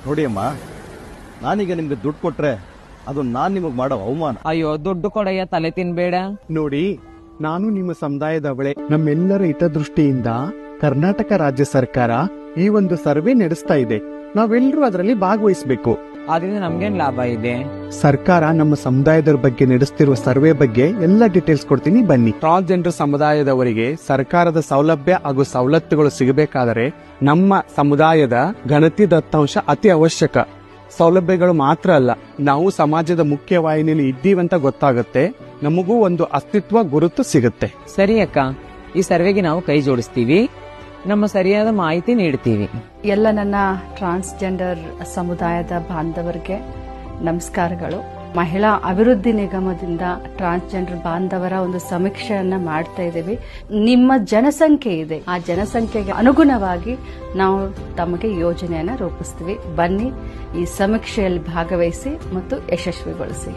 ನೋಡಿ ಅಮ್ಮ, ನಾನೀಗ ನಿಮ್ಗೆ ದುಡ್ಡು ಕೊಟ್ರೆ ಅದು ನಾನ್ ನಿಮಗ್ ಮಾಡೋ ಅವಮಾನ. ಅಯ್ಯೋ ದುಡ್ಡು ಕೊಡಯ್ಯ, ತಲೆ ತಿನ್ಬೇಡ. ನೋಡಿ, ನಾನು ನಿಮ್ಮ ಸಮುದಾಯದವಳೆ. ನಮ್ಮೆಲ್ಲರ ಹಿತದೃಷ್ಟಿಯಿಂದ ಕರ್ನಾಟಕ ರಾಜ್ಯ ಸರ್ಕಾರ ಈ ಒಂದು ಸರ್ವೆ ನಡೆಸ್ತಾ ಇದೆ. ನಾವೆಲ್ಲರೂ ಅದರಲ್ಲಿ ಭಾಗವಹಿಸಬೇಕು. ಆದ್ರಿಂದ ನಮ್ಗೇನ್ ಲಾಭ ಇದೆ? ಸರ್ಕಾರ ನಮ್ಮ ಸಮುದಾಯದ ಬಗ್ಗೆ ನಡೆಸ್ತಿರುವ ಸರ್ವೆ ಬಗ್ಗೆ ಎಲ್ಲ ಡೀಟೇಲ್ಸ್ ಕೊಡ್ತೀನಿ, ಬನ್ನಿ. ಟ್ರಾನ್ಸ್ಜೆಂಡರ್ ಸಮುದಾಯದವರಿಗೆ ಸರ್ಕಾರದ ಸೌಲಭ್ಯ ಹಾಗೂ ಸವಲತ್ತುಗಳು ಸಿಗಬೇಕಾದರೆ ನಮ್ಮ ಸಮುದಾಯದ ಗಣತಿ ದತ್ತಾಂಶ ಅತಿ ಅವಶ್ಯಕ. ಸೌಲಭ್ಯಗಳು ಮಾತ್ರ ಅಲ್ಲ, ನಾವು ಸಮಾಜದ ಮುಖ್ಯವಾಹಿನಿಯಲ್ಲಿ ಇದ್ದೀವಂತ ಗೊತ್ತಾಗುತ್ತೆ. ನಮಗೂ ಒಂದು ಅಸ್ತಿತ್ವ ಗುರುತು ಸಿಗುತ್ತೆ. ಸರಿ ಅಕ್ಕ, ಈ ಸರ್ವೆಗೆ ನಾವು ಕೈ ಜೋಡಿಸ್ತೀವಿ, ನಮ್ಮ ಸರಿಯಾದ ಮಾಹಿತಿ ನೀಡ್ತೀವಿ. ಎಲ್ಲ ನನ್ನ ಟ್ರಾನ್ಸ್ಜೆಂಡರ್ ಸಮುದಾಯದ ಬಾಂಧವರಿಗೆ ನಮಸ್ಕಾರಗಳು. ಮಹಿಳಾ ಅಭಿವೃದ್ಧಿ ನಿಗಮದಿಂದ ಟ್ರಾನ್ಸ್ಜೆಂಡರ್ ಬಾಂಧವರ ಒಂದು ಸಮೀಕ್ಷೆಯನ್ನ ಮಾಡ್ತಾ ಇದ್ದೀವಿ. ನಿಮ್ಮ ಜನಸಂಖ್ಯೆ ಇದೆ, ಆ ಜನಸಂಖ್ಯೆಗೆ ಅನುಗುಣವಾಗಿ ನಾವು ತಮಗೆ ಯೋಜನೆಯನ್ನ ರೂಪಿಸ್ತೀವಿ. ಬನ್ನಿ, ಈ ಸಮೀಕ್ಷೆಯಲ್ಲಿ ಭಾಗವಹಿಸಿ ಮತ್ತು ಯಶಸ್ವಿಗೊಳಿಸಿ.